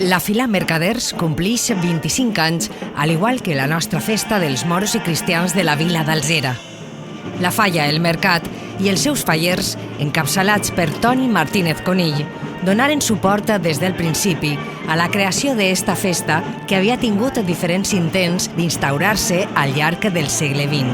La Fila Mercaders complix 25 anys, al igual que la nostra festa dels moros i cristians de la vila d'Alzira. La Falla, el Mercat i els seus fallers, encapçalats per Toni Martínez Conill, donaren suport des del principi a la creació d'esta festa que havia tingut diferents intents d'instaurar-se al llarg del segle XX.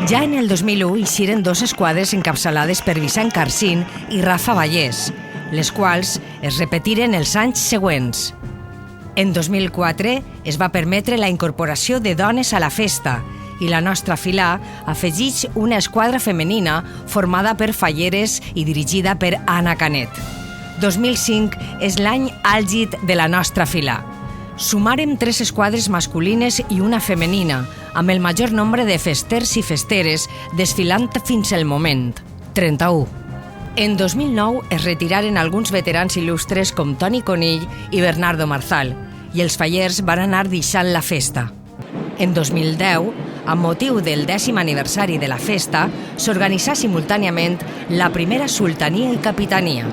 Ja en el 2001 eixiren dos esquadres encapçalades per Vicent Carcín i Rafa Vallès, les quals es repetiren els anys següents. En 2004 es va permetre la incorporació de dones a la festa i la nostra Fila afegeix una esquadra femenina formada per falleres i dirigida per Anna Canet. 2005 és l'any àlgid de la nostra Fila. Sumarem 3 esquadres masculines i una femenina, amb el major nombre de festers i festeres desfilant fins al moment, 31. En 2009 es retiraren alguns veterans il·lustres com Toni Conill i Bernardo Marzal, i els fallers van anar deixant la festa. En 2010, amb motiu del 10è aniversari de la festa, s'organitzà simultàniament la primera sultania i capitania.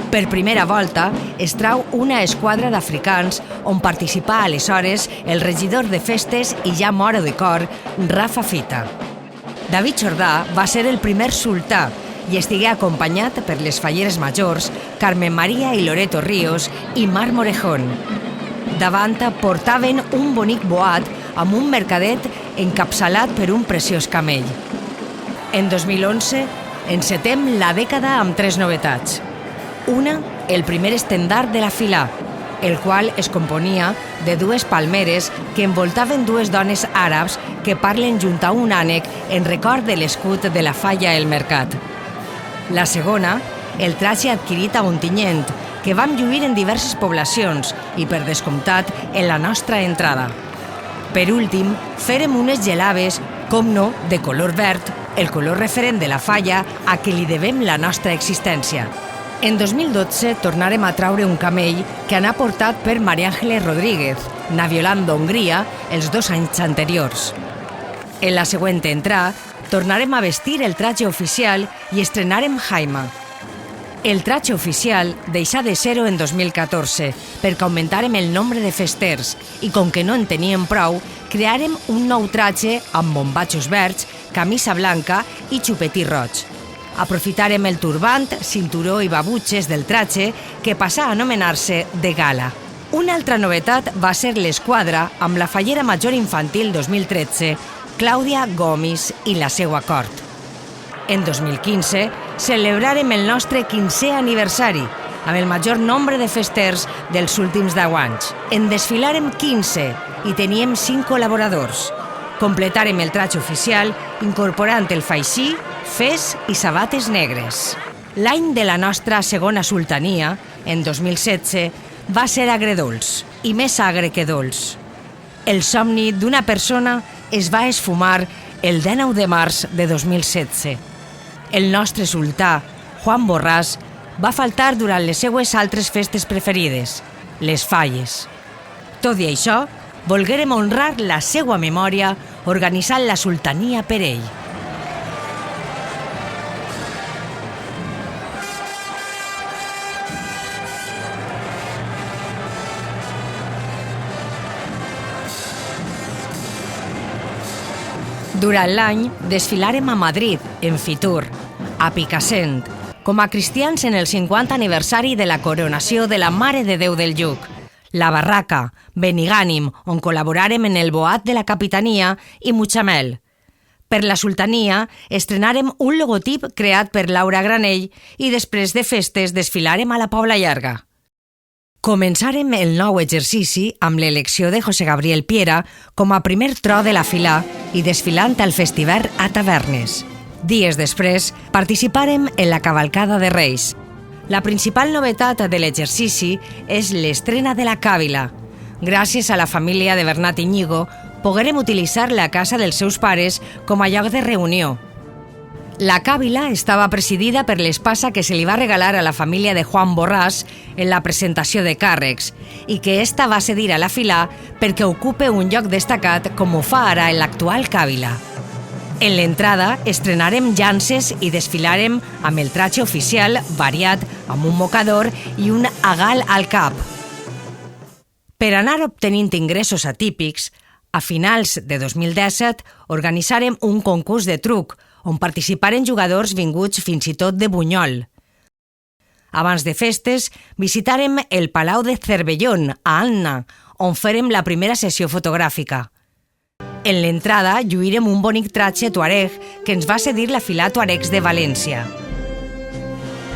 Per primera volta es trau una esquadra d'africans on participà aleshores el regidor de festes i ja moro de cor, Rafa Fita. David Jordà va ser el primer sultà i estigué acompanyat per les falleres majors Carmen María i Loreto Ríos i Mar Morejón. Davant portaven un bonic boat amb un mercadet encapçalat per un preciós camell. En 2011 encetem la dècada amb 3 novetats. Una, el primer estendard de la Fila, el qual es componia de 2 palmeres que envoltaven 2 dones àrabs que parlen junt a un ànec en record de l'escut de la Falla el Mercat. La segona, el traje adquirit a Ontinyent, que vam lluir en diverses poblacions i, per descomptat, en la nostra entrada. Per últim, fèrem unes gelabes, com no, de color verd, el color referent de la Falla a què li devem la nostra existència. En 2012 tornarem a traure un camell que anà portat per María Ángeles Rodríguez, naviolant d'Hongria els 2 anys anteriors. En la següent entrada, tornarem a vestir el traje oficial i estrenarem Jaima. El traje oficial deixà de ser-ho en 2014 perquè augmentarem el nombre de festers i, com que no en teníem prou, crearem un nou traje amb bombatxos verds, camisa blanca i xupetí roig. Aprofitarem el turbant, cinturó i babutxes del traje que passà a anomenar-se de gala. Una altra novetat va ser l'esquadra amb la fallera major infantil 2013, Clàudia Gomis i la seua cort. En 2015 celebrarem el nostre 15è aniversari amb el major nombre de festers dels últims 10 anys. En desfilarem 15 i teníem 5 col·laboradors. Completarem el traje oficial incorporant el faixí, fes i sabates negres. L'any de la nostra segona sultania, en 2016, va ser agredolç, i més agre que dolç. El somni d'una persona es va esfumar el 19 de març de 2016. El nostre sultà, Juan Borràs, va faltar durant les seues altres festes preferides, les falles. Tot i això, volguérem honrar la seva memòria organitzant la sultania per ell. Durant l'any, desfilarem a Madrid, en Fitur, a Picassent, com a cristians en el 50 aniversari de la coronació de la Mare de Déu del Lluc, la Barraca, Benigànim, on col·laborarem en el Boat de la Capitania, i Mutxamel. Per la sultania, estrenarem un logotip creat per Laura Granell i després de festes desfilarem a la Pobla Llarga. Començarem el nou exercici amb l'elecció de José Gabriel Piera com a primer tro de la Fila i desfilant al Festival a Tavernes. Dies després, participarem en la Cavalcada de Reis. La principal novetat de l'exercici és l'estrena de la Càvila. Gràcies a la família de Bernat Iñigo, poguérem utilitzar la casa dels seus pares com a lloc de reunió. La càvila estava presidida per l'espasa que se li va regalar a la família de Juan Borràs en la presentació de càrrecs i que esta va cedir a la Fila perquè ocupe un lloc destacat com ho fa ara en l'actual càvila. En l'entrada estrenarem llances i desfilarem amb el traje oficial variat amb un mocador i un agal al cap. Per anar obtenint ingressos atípics, a finals de 2017 organitzarem un concurs de truc on participaren jugadors vinguts fins i tot de Bunyol. Abans de festes, visitarem el Palau de Cervellón, a Anna, on farem la primera sessió fotogràfica. En l'entrada lluirem un bonic traje tuareg que ens va cedir la Filà Tuaregs de València.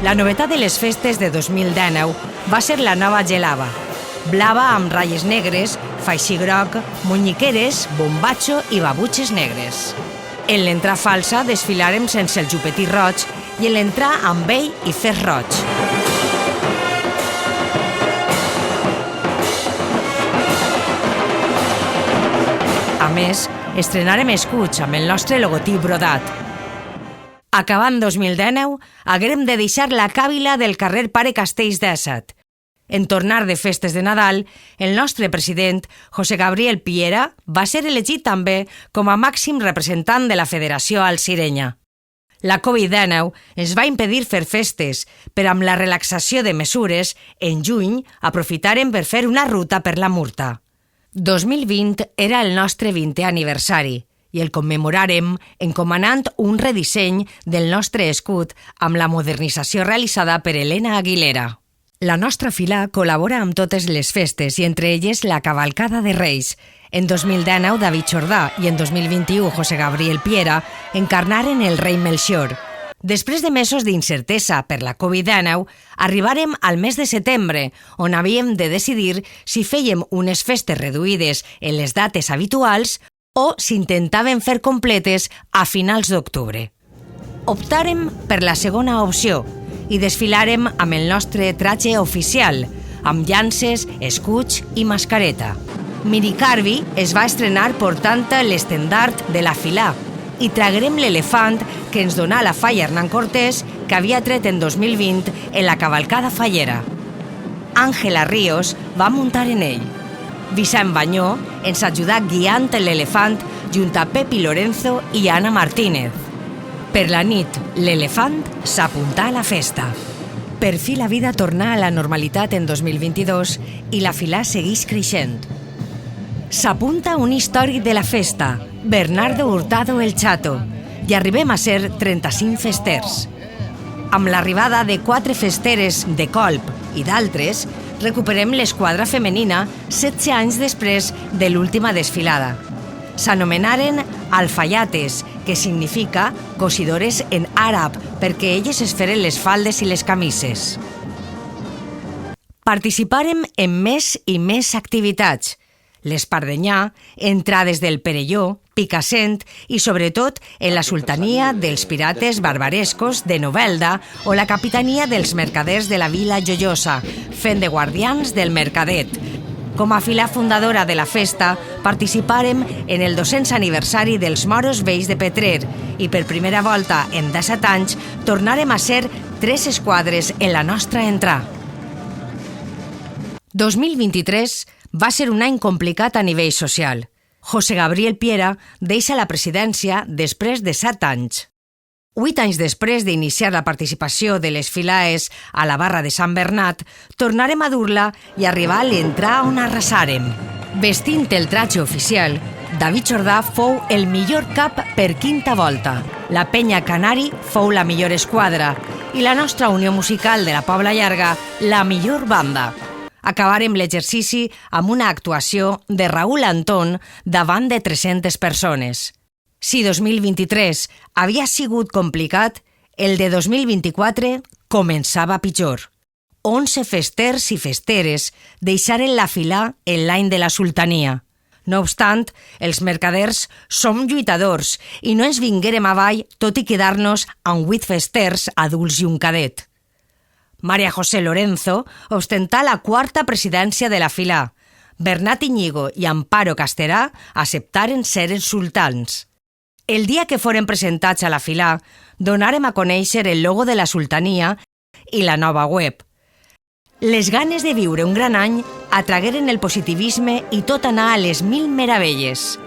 La novetat de les festes de 2019 va ser la nova gelava, blava amb ratlles negres, faixí groc, monyiqueres, bombatxo i babutxes negres. En l'entrar falsa desfilarem sense el jupetí roig i en l'entrar amb vell i fes roig. A més, estrenarem escuts amb el nostre logotip brodat. Acabant 2019, haguérem de deixar la càvila del carrer Pare Castells 17. En tornar de festes de Nadal, el nostre president, José Gabriel Piera, va ser elegit també com a màxim representant de la Federació Alcirenya. La Covid-19 ens va impedir fer festes, però amb la relaxació de mesures, en juny aprofitarem per fer una ruta per la Murta. 2020 era el nostre 20è aniversari i el commemorarem encomanant un redisseny del nostre escut amb la modernització realitzada per Elena Aguilera. La nostra Filà col·labora amb totes les festes i entre elles la Cavalcada de Reis. En 2019 David Jordà i en 2021 José Gabriel Piera encarnaren el rei Melchior. Després de mesos d'incertesa per la Covid-19, arribarem al mes de setembre, on havíem de decidir si fèiem unes festes reduïdes en les dates habituals o s'intentaven fer completes a finals d'octubre. Optàrem per la segona opció i desfilarem amb el nostre traje oficial, amb llances, escuts i mascareta. Miri Carvi es va estrenar portant l'estendard de la Filà i traguerem l'elefant que ens donà la falla Hernán Cortés, que havia tret en 2020 en la cavalcada fallera. Àngela Ríos va muntar en ell. Vicent Banyó ens ajudà guiant l'elefant junt a Pepi Lorenzo i Ana Martínez. Per la nit, l'elefant s'apuntà a la festa. Per fi la vida tornà a la normalitat en 2022 i la Filà segueix creixent. S'apunta un històric de la festa, Bernardo Hurtado el Chato, i arribem a ser 35 festers. Amb l'arribada de 4 festeres de Colp i d'altres, recuperem l'esquadra femenina 16 anys després de l'última desfilada. S'anomenaren alfayates, que significa cosidores en àrab, perquè elles es feren les faldes i les camises. Participarem en més i més activitats. L'Espardenyà, entrades del Perelló, Picassent i, sobretot, en la sultania dels pirates barbarescos de Novelda o la capitania dels mercaders de la Vila Joiosa, fent de guardians del mercadet. Com a Filà fundadora de la festa, participarem en el 200 aniversari dels Moros Vells de Petrer i per primera volta en 17 anys tornarem a ser 3 esquadres en la nostra entrada. 2023 va ser un any complicat a nivell social. José Gabriel Piera deixa la presidència després de 7 anys. 8 anys després d'iniciar la participació de les Filaes a la barra de Sant Bernat, tornarem a dur-la i arribar a l'entrada on arrasàrem. Vestint el traje oficial, David Jordà fou el millor cap per 5ª volta. La Penya Canari fou la millor esquadra i la nostra Unió Musical de la Pobla Llarga la millor banda. Acabarem l'exercici amb una actuació de Raúl Antón davant de 300 persones. Si 2023 havia sigut complicat, el de 2024 començava pitjor. 11 festers i festeres deixaren la Filà en l'any de la sultania. No obstant, els mercaders som lluitadors i no ens vinguérem avall tot i quedar-nos amb 8 festers, adults i un cadet. María José Lorenzo ostentà la 4ª presidència de la Filà. Bernat Iñigo i Amparo Casterà acceptaren ser els sultans. El dia que foren presentats a la Filà, donarem a conèixer el logo de la sultania i la nova web. Les ganes de viure un gran any atragueren el positivisme i tot anar a les 1000 meravelles.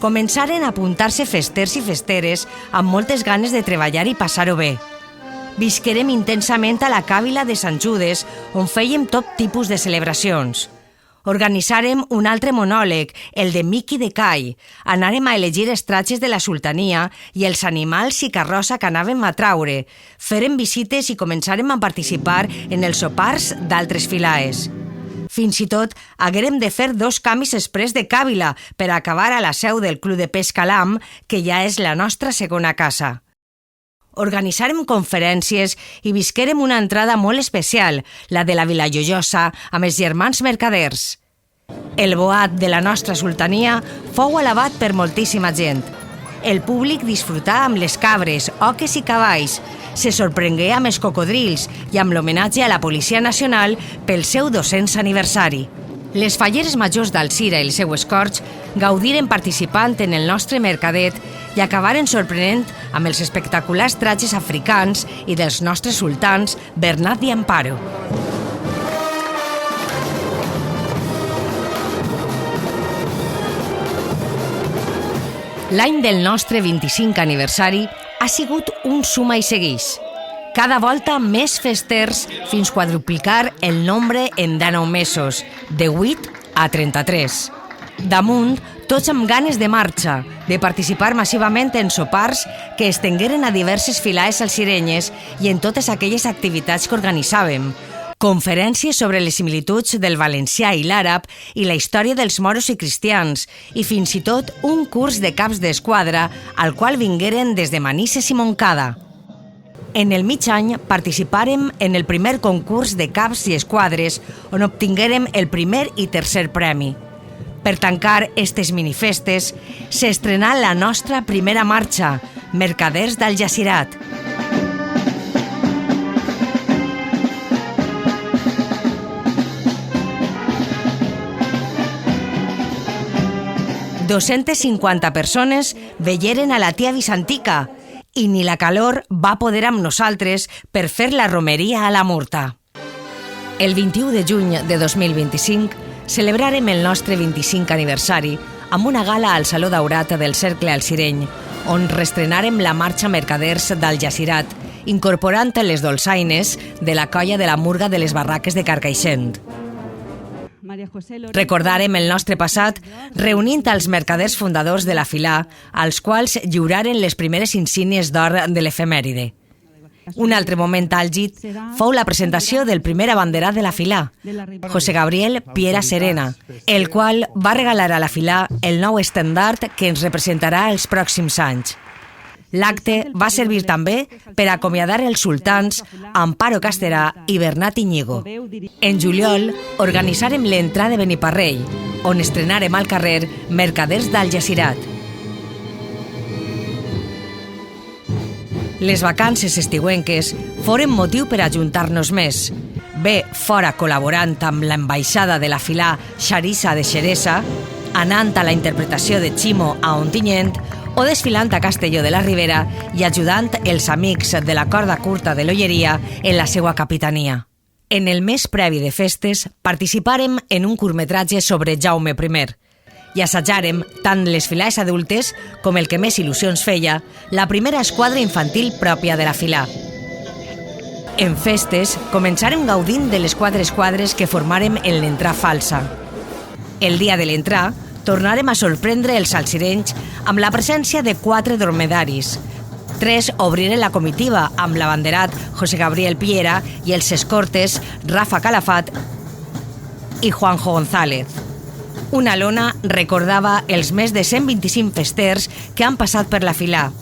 començaren a apuntar-se festers i festeres amb moltes ganes de treballar i passar-ho bé. Visquérem intensament a la Càvila de Sant Judes, on fèiem tot tipus de celebracions. Organitzàrem un altre monòleg, el de Miqui de Cai. Anàrem a elegir els tratges de la sultania i els animals i carrossa que anàvem a traure. Fèrem visites i començàrem a participar en els sopars d'altres filaes. Fins i tot haguérem de fer 2 canvis exprés de Càvila per acabar a la seu del Club de Pesca Lam, que ja és la nostra segona casa. Organitzàrem conferències i visquérem una entrada molt especial, la de la Vila Llojosa, amb els germans mercaders. El boat de la nostra sultania fou alabat per moltíssima gent. El públic disfrutà amb les cabres, oques i cavalls, se sorprengué amb els cocodrils i amb l'homenatge a la Policia Nacional pel seu 200 aniversari. Les falleres majors d'Alzira i el seu escorx gaudiren participant en el nostre mercadet i acabaren sorprenent amb els espectaculars tratges africans i dels nostres sultans Bernat i Amparo. L'any del nostre 25 aniversari ha sigut un suma i seguix. Cada volta més festers fins quadruplicar el nombre en 19 mesos, de 8 a 33. Damunt, tots amb ganes de marxa, de participar massivament en sopars que estengueren a diverses filaes alcirenyes i en totes aquelles activitats que organitzàvem. Conferències sobre les similituds del valencià i l'àrab i la història dels moros i cristians, i fins i tot un curs de caps d'esquadra al qual vingueren des de Manises i Montcada. En el mig any participàrem en el primer concurs de caps i esquadres, on obtinguérem el primer i tercer premi. Per tancar estes minifestes, s'estrenà la nostra primera marxa, Mercaders d'Aljacirat. «250 persones veieren a la tia Vicentica, i ni la calor va poder amb nosaltres per fer la romeria a la Murta». El 21 de juny de 2025 celebrarem el nostre 25 aniversari amb una gala al Saló Daurat del Cercle Alcireny, on reestrenarem la marxa Mercaders d'Aljacirat, incorporant les dolçaines de la colla de la Murga de les Barraques de Carcaixent. Recordarem el nostre passat reunint els mercaders fundadors de la Filà, als quals lliuraren les primeres insígnies d'or de l'efemèride. Un altre moment àlgid fou la presentació del primer abanderat de la Filà, José Gabriel Piera Serena, el qual va regalar a la Filà el nou estendard que ens representarà els pròxims anys. L'acte va servir també per acomiadar els sultans Amparo Casterà i Bernat Iñigo. En juliol organitzarem l'entrada de Beniparrell, on estrenarem al carrer Mercaders d'Aljacirat. Les vacances estiuenques foren motiu per ajuntar-nos més, bé fora col·laborant amb l'ambaixada de la Filà Xarissa de Xeresa, anant a la interpretació de Ximo a Ontinyent, o desfilant a Castelló de la Ribera i ajudant els amics de la corda curta de l'Olleria en la seva capitania. En el mes previ de festes participàrem en un curtmetratge sobre Jaume I i assajàrem, tant les filaes adultes com el que més il·lusions feia, la primera esquadra infantil pròpia de la Filà. En festes començàrem gaudint de les 4 esquadres que formàrem en l'entrà falsa. El dia de l'entrà tornarem a sorprendre els alcirenys amb la presència de 4 dromedaris. 3 obriren la comitiva amb l'abanderat José Gabriel Piera i els escortes Rafa Calafat i Juanjo González. Una lona recordava els més de 125 festers que han passat per la Filà.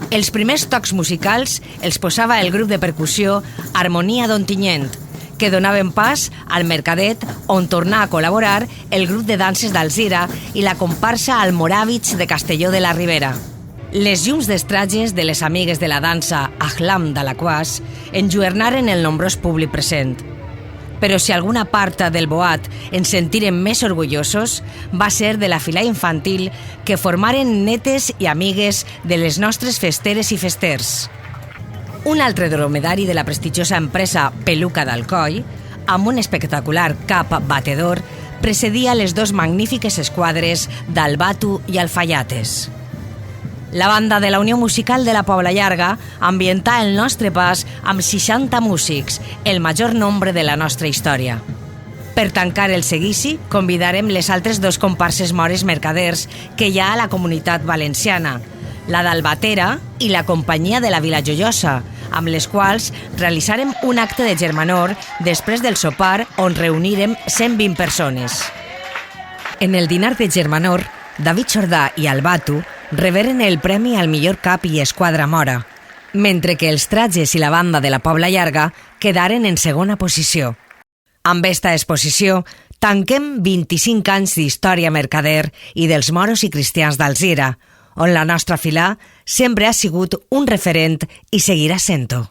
Els primers tocs musicals els posava el grup de percussió Harmonia d'Ontinyent, que donaven pas al Mercadet, on tornà a col·laborar el grup de danses d'Alzira i la comparsa Almoràvits de Castelló de la Ribera. Les llums d'estratges de les amigues de la dansa Ahlam d'Alaquàs enlluernaren el nombrós públic present. Però si alguna part del boat ens sentirem més orgullosos va ser de la Filà infantil que formaren netes i amigues de les nostres festeres i festers. Un altre dromedari de la prestigiosa empresa Peluca d'Alcoi, amb un espectacular cap batedor, precedia les dos magnífiques esquadres d'Albatu i Alfayates. La banda de la Unió Musical de la Pobla Llarga ambientà el nostre pas amb 60 músics, el major nombre de la nostra història. Per tancar el seguici, convidarem les altres dos comparses mores mercaders que hi ha a la Comunitat Valenciana, la d'Albatera i la Companyia de la Vila Joiosa, amb les quals realitzarem un acte de germanor després del sopar on reunirem 120 persones. En el dinar de germanor, David Jordà i Albatu reberen el premi al millor cap i esquadra mora, mentre que els Trages i la banda de la Pobla Llarga quedaren en segona posició. Amb esta exposició, tanquem 25 anys d'història mercader i dels moros i cristians d'Alzira, on la nostra filà sempre ha sigut un referent i seguirà sent-ho.